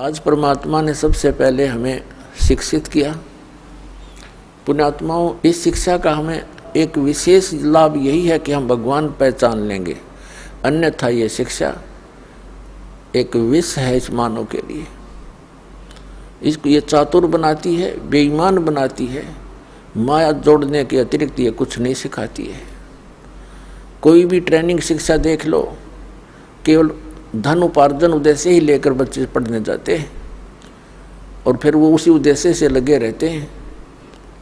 आज परमात्मा ने सबसे पहले हमें शिक्षित किया। पुण्यात्माओं, इस शिक्षा का हमें एक विशेष लाभ यही है कि हम भगवान पहचान लेंगे, अन्यथा ये शिक्षा एक विष है इस मानव के लिए। इसको ये चातुर बनाती है, बेईमान बनाती है, माया जोड़ने के अतिरिक्त ये कुछ नहीं सिखाती है। कोई भी ट्रेनिंग शिक्षा देख लो, केवल धन उपार्जन उद्देश्य ही लेकर बच्चे पढ़ने जाते हैं और फिर वो उसी उद्देश्य से लगे रहते हैं।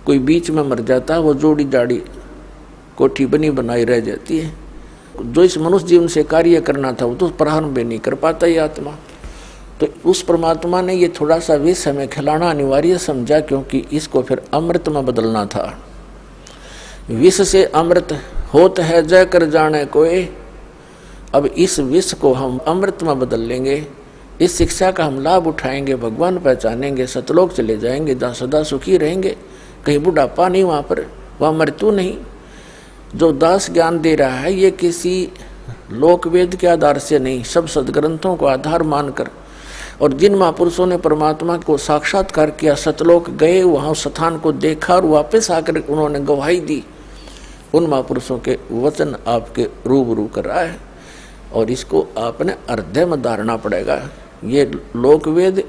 कोई बीच में मर जाता है, वो जोड़ी जाड़ी कोठी बनी बनाई रह जाती है। जो इस मनुष्य जीवन से कार्य करना था वो तो प्रारंभ नहीं कर पाता ये आत्मा। तो उस परमात्मा ने ये थोड़ा सा विष हमें खिलाना अनिवार्य समझा, क्योंकि इसको फिर अमृत में बदलना था। विष से अमृत होत है जय कर जाने कोई। अब इस विष को हम अमृत में बदल लेंगे, इस शिक्षा का हम लाभ उठाएंगे, भगवान पहचानेंगे, सतलोक चले जाएंगे, जहाँ सदा सुखी रहेंगे। कहीं बुढ़ापा नहीं, वहाँ पर वहाँ मृत्यु नहीं। जो दास ज्ञान दे रहा है ये किसी लोक वेद के आधार से नहीं, सब सदग्रंथों को आधार मानकर, और जिन महापुरुषों ने परमात्मा को साक्षात्कार किया, सतलोक गए, वहाँ स्थान को देखा और वापस आकर उन्होंने गवाही दी, उन महापुरुषों के वचन आपके रूबरू कर रहा है। और इसको आपने हृदय में धारना पड़ेगा। ये लोक वेद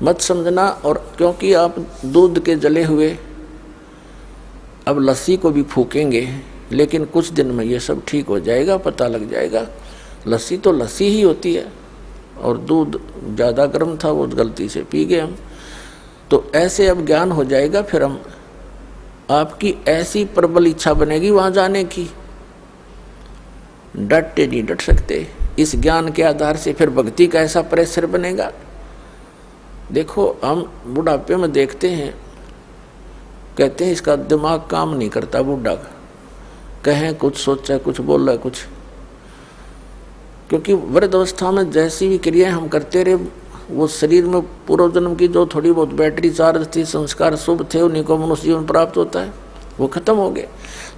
मत समझना। और क्योंकि आप दूध के जले हुए अब लस्सी को भी फूकेंगे, लेकिन कुछ दिन में ये सब ठीक हो जाएगा, पता लग जाएगा। लस्सी तो लस्सी ही होती है, और दूध ज़्यादा गर्म था, वो गलती से पी गए हम। तो ऐसे अब ज्ञान हो जाएगा, फिर हम आपकी ऐसी प्रबल इच्छा बनेगी वहाँ जाने की, डटते नहीं डट सकते। इस ज्ञान के आधार से फिर भक्ति का ऐसा प्रेशर बनेगा। देखो, हम बुढ़ापे में देखते हैं, कहते हैं इसका दिमाग काम नहीं करता, बुढ़ा का कहें कुछ, सोचा कुछ, बोला कुछ। क्योंकि वृद्ध अवस्था में जैसी भी क्रियाएं हम करते रहे, वो शरीर में पूर्व जन्म की जो थोड़ी बहुत बैटरी चार्ज थी, संस्कार शुभ थे, उन्हीं को मनुष्य जीवन प्राप्त होता है, वो खत्म हो गए।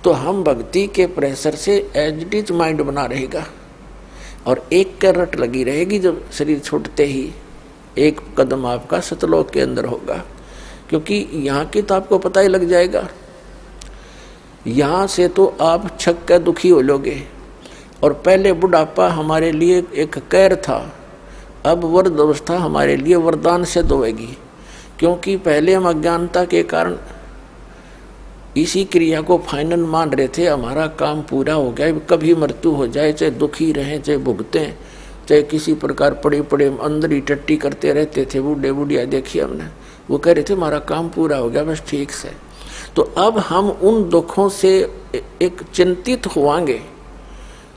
तो हम भक्ति के प्रेशर से एज इट इज माइंड बना रहेगा, और एक का रट लगी रहेगी। जब शरीर छूटते ही एक कदम आपका सतलोक के अंदर होगा, क्योंकि यहाँ की तो आपको पता ही लग जाएगा। यहाँ से तो आप छक कर दुखी हो लोगे। और पहले बुढ़ापा हमारे लिए एक कैर था, अब वृद्ध अवस्था हमारे लिए वरदान सिद्ध होगी। क्योंकि पहले हम अज्ञानता के कारण इसी क्रिया को फाइनल मान रहे थे, हमारा काम पूरा हो गया, कभी मृत्यु हो जाए, चाहे दुखी रहें, चाहे भुगतें, चाहे किसी प्रकार पड़े पड़े अंदर ही टट्टी करते रहते थे। बूढ़े बुढ़िया देखिए हमने, वो कह रहे थे हमारा काम पूरा हो गया, बस ठीक से। तो अब हम उन दुखों से एक चिंतित होवांगे,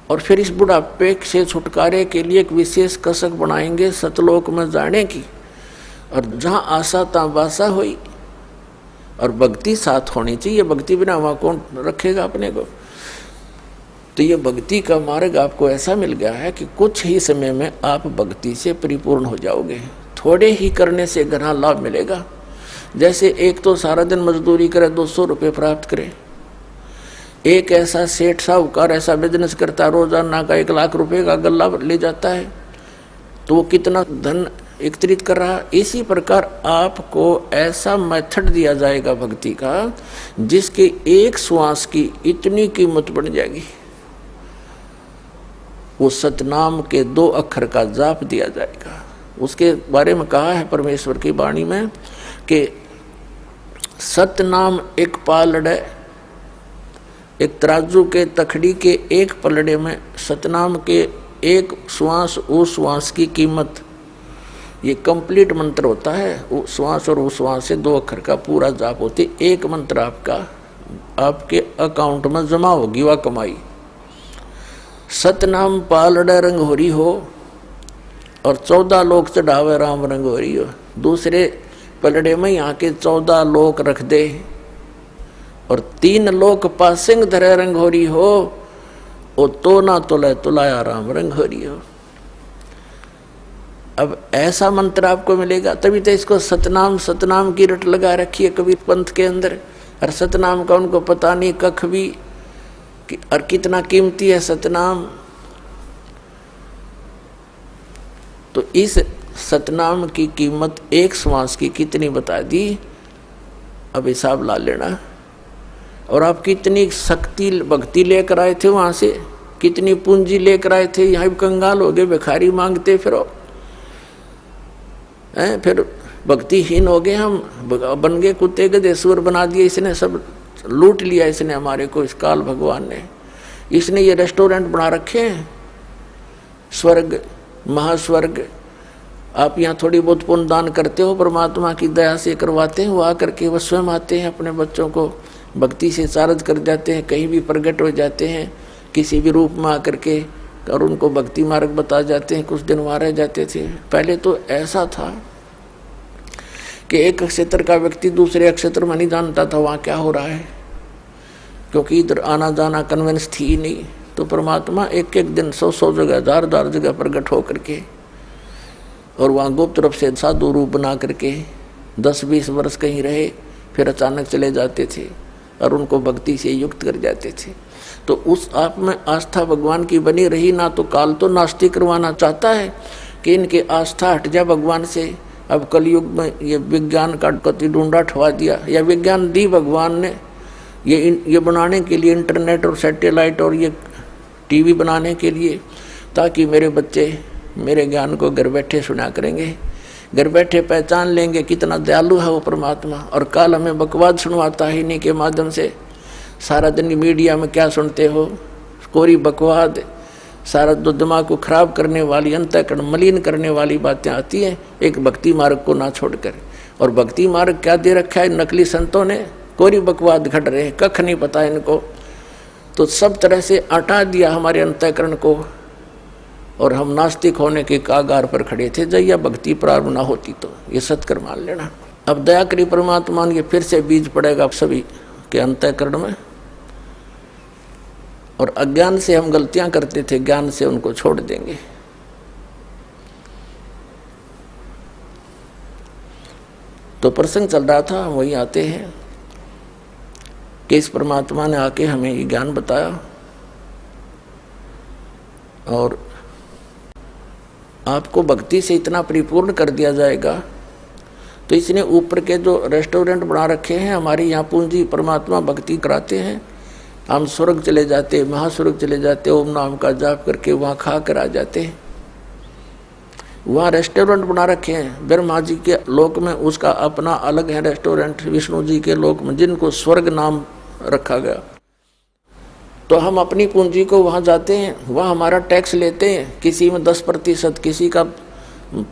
और फिर इस बुढ़ापे से छुटकारे के लिए एक विशेष कसक बनाएंगे सतलोक में जाने की। और जहाँ आशा तहाँ बासा हुई, और भक्ति साथ होनी चाहिए। भक्ति बिना वहाँ कौन रखेगा अपने को। तो ये भक्ति का मार्ग आपको ऐसा मिल गया है कि कुछ ही समय में आप भक्ति से परिपूर्ण हो जाओगे। थोड़े ही करने से घना लाभ मिलेगा। जैसे एक तो सारा दिन मजदूरी करे, 200 रुपये प्राप्त करे। एक ऐसा सेठ साहूकार ऐसा बिजनेस करता, रोजाना का 1 लाख रुपए का गल्ला ले जाता है, तो वो कितना धन एकत्रित कर रहा। इसी प्रकार आपको ऐसा मेथड दिया जाएगा भक्ति का, जिसके एक श्वास की इतनी कीमत बढ़ जाएगी। वो सतनाम के 2 अक्षर का जाप दिया जाएगा। उसके बारे में कहा है परमेश्वर की वाणी में कि सतनाम एक पालड़े, एक तराजू के तखड़ी के एक पलड़े में सतनाम के एक श्वास, उस श्वास की कीमत। ये कंप्लीट मंत्र होता है। वो श्वास और उस श्वास से 2 अक्षर का पूरा जाप होती। एक मंत्र आपका आपके अकाउंट में जमा होगी वह कमाई। सतनाम पालड़ा रंग होरी हो, और 14 लोक चढ़ावे राम रंग होरी हो। दूसरे पलड़े में यहाँ के 14 लोक रख दे, और 3 लोक पासिंग धरे रंग होरी हो, और तो ना तुले तुलाया राम रंग होरी हो। अब ऐसा मंत्र आपको मिलेगा, तभी तो इसको सतनाम सतनाम की रट लगा रखी है कबीर पंथ के अंदर। और सतनाम का उनको पता नहीं कख भी, और कितना कीमती है सतनाम। तो इस सतनाम की कीमत एक श्वास की कितनी बता दी, अब हिसाब ला लेना। और आप कितनी शक्ति भक्ति लेकर आए थे वहां से, कितनी पूंजी लेकर आए थे, यहाँ भी कंगाल हो गए, भिखारी मांगते फिर फिर भक्तिहीन हो गए हम, बन गए कुत्ते गधे सुअर बना दिए इसने, सब लूट लिया इसने हमारे को, इस काल भगवान ने। इसने ये रेस्टोरेंट बना रखे हैं, स्वर्ग महास्वर्ग। आप यहाँ थोड़ी बहुत पुण्य दान करते हो, परमात्मा की दया से करवाते हैं, वो आकर के वो स्वयं आते हैं, अपने बच्चों को भक्ति से चार्ज कर जाते हैं, कहीं भी प्रकट हो जाते हैं किसी भी रूप में आकर के, और उनको भक्ति मार्ग बता जाते हैं, कुछ दिन वहाँ रह जाते थे। पहले तो ऐसा था कि एक क्षेत्र का व्यक्ति दूसरे क्षेत्र में नहीं जानता था वहाँ क्या हो रहा है, क्योंकि इधर आना जाना कन्वेंस थी ही नहीं। तो परमात्मा एक एक दिन 100 जगह 1000 जगह प्रकट हो करके, और वहाँ गुप्त रूप से साधु रूप बना करके 10-20 वर्ष कहीं रहे, फिर अचानक चले जाते थे और उनको भक्ति से युक्त कर जाते थे। तो उस आप में आस्था भगवान की बनी रही ना, तो काल तो नास्तिक करवाना चाहता है कि इनके आस्था हट जाए भगवान से। अब कलयुग में ये विज्ञान का कति ढूंढा ठवा दिया, या विज्ञान दी भगवान ने ये बनाने के लिए, इंटरनेट और सैटेलाइट और ये टीवी बनाने के लिए, ताकि मेरे बच्चे मेरे ज्ञान को घर बैठे सुना करेंगे, घर बैठे पहचान लेंगे कितना दयालु है वो परमात्मा। और काल हमें बकवाद सुनवाता है इन्हीं के माध्यम से। सारा दिन मीडिया में क्या सुनते हो, कोरी बकवाद, सारा दो दिमाग को खराब करने वाली, अंतःकरण मलिन करने वाली बातें आती हैं, एक भक्ति मार्ग को ना छोड़कर। और भक्ति मार्ग क्या दे रखा है नकली संतों ने, कोरी बकवाद घट रहे हैं, कख नहीं पता इनको। तो सब तरह से हटा दिया हमारे अंतःकरण को, और हम नास्तिक होने के कागार पर खड़े थे। जब यह भक्ति प्रारंभ ना होती तो ये सत्कर मान लेना। अब दया करी परमात्मा ने, फिर से बीज पड़ेगा सभी के अंतःकरण में। और अज्ञान से हम गलतियां करते थे, ज्ञान से उनको छोड़ देंगे। तो प्रसंग चल रहा था, वही आते हैं कि इस परमात्मा ने आके हमें ये ज्ञान बताया, और आपको भक्ति से इतना परिपूर्ण कर दिया जाएगा। तो इसने ऊपर के जो रेस्टोरेंट बना रखे हैं, हमारी यहाँ पूंजी परमात्मा भक्ति कराते हैं, हम स्वर्ग चले जाते, महास्वर्ग चले जाते, ओम नाम का जाप करके वहाँ खा कर आ जाते हैं। वहाँ रेस्टोरेंट बना रखे हैं ब्रह्मा जी के लोक में, उसका अपना अलग है रेस्टोरेंट, विष्णु जी के लोक में जिनको स्वर्ग नाम रखा गया। तो हम अपनी पूंजी को वहाँ जाते हैं, वहाँ हमारा टैक्स लेते हैं, किसी में 10%, किसी का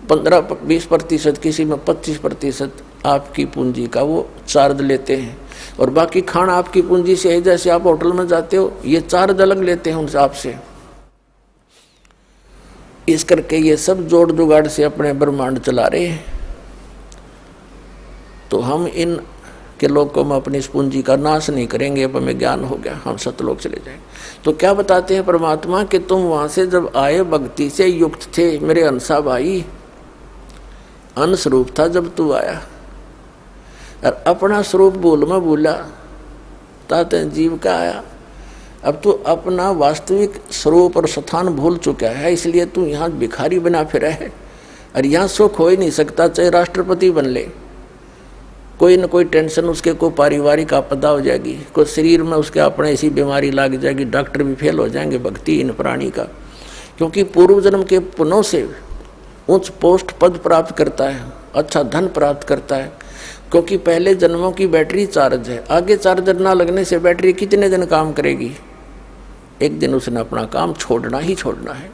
15-20%, किसी में 25% आपकी पूंजी का वो चार्ज लेते हैं। और बाकी खाना आपकी पूंजी से है, जैसे आप होटल में जाते हो ये चार्ज अलग लेते हैं उनसे आपसे। इस करके ये सब जोड़ जुगाड़ से अपने ब्रह्मांड चला रहे हैं। तो हम इन के लोकों में अपनी इस पूंजी का नाश नहीं करेंगे। अब हमें ज्ञान हो गया, हम सतलोक चले जाएंगे। तो क्या बताते हैं परमात्मा कि तुम वहां से जब आए भक्ति से युक्त थे, मेरे अंशा भाई, अन्न स्वरूप था जब तू आया, और अपना स्वरूप भूल में भूला, ताते जीव का आया। अब तू अपना वास्तविक स्वरूप और स्थान भूल चुका है, इसलिए तू यहाँ भिखारी बना फिरा है। और यहाँ सुख हो ही नहीं सकता, चाहे राष्ट्रपति बन ले, कोई न कोई टेंशन उसके को पारिवारिक आपदा हो जाएगी, कोई शरीर में उसके अपने ऐसी बीमारी लग जाएगी, डॉक्टर भी फेल हो जाएंगे भक्तिहीन प्राणी का। क्योंकि पूर्व जन्म के पुण्यों से उच्च पोस्ट पद प्राप्त करता है, अच्छा धन प्राप्त करता है, क्योंकि पहले जन्मों की बैटरी चार्ज है। आगे चार्जर ना लगने से बैटरी कितने दिन काम करेगी, एक दिन उसने अपना काम छोड़ना ही छोड़ना है।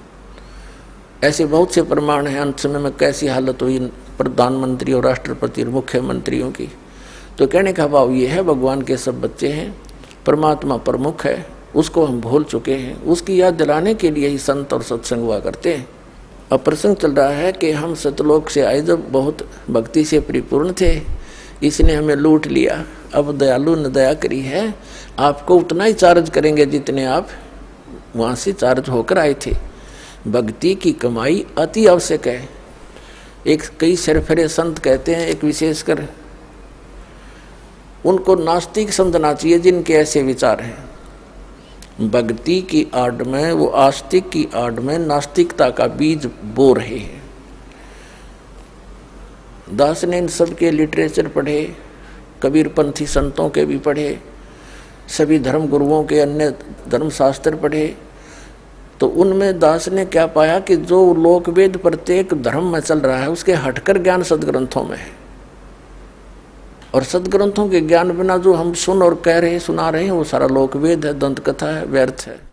ऐसे बहुत से प्रमाण हैं। अंत समय में कैसी हालत हुई प्रधानमंत्री और राष्ट्रपति और मुख्यमंत्रियों की। तो कहने का भाव ये है, भगवान के सब बच्चे हैं, परमात्मा प्रमुख है, उसको हम भूल चुके हैं, उसकी याद दिलाने के लिए ही संत और सत्संग हुआ करते हैं। अब प्रसंग चल रहा है कि हम सतलोक से आए जब बहुत भक्ति से परिपूर्ण थे, इसने हमें लूट लिया। अब दयालु ने दया करी है, आपको उतना ही चार्ज करेंगे जितने आप वहाँ से चार्ज होकर आए थे। भक्ति की कमाई अति आवश्यक है। एक कई सरफरे संत कहते हैं, एक विशेषकर उनको नास्तिक समझना चाहिए जिनके ऐसे विचार हैं। भक्ति की आड़ में, वो आस्तिक की आड़ में नास्तिकता का बीज बो रहे हैं। दास ने इन सब के लिटरेचर पढ़े, कबीरपंथी संतों के भी पढ़े, सभी धर्म गुरुओं के अन्य धर्मशास्त्र पढ़े। तो उनमें दास ने क्या पाया कि जो लोकवेद प्रत्येक धर्म में चल रहा है उसके हटकर ज्ञान सदग्रंथों में है। और सदग्रंथों के ज्ञान बिना जो हम सुन और कह रहे सुना रहे हैं वो सारा लोकवेद है, दंत कथा है, व्यर्थ है।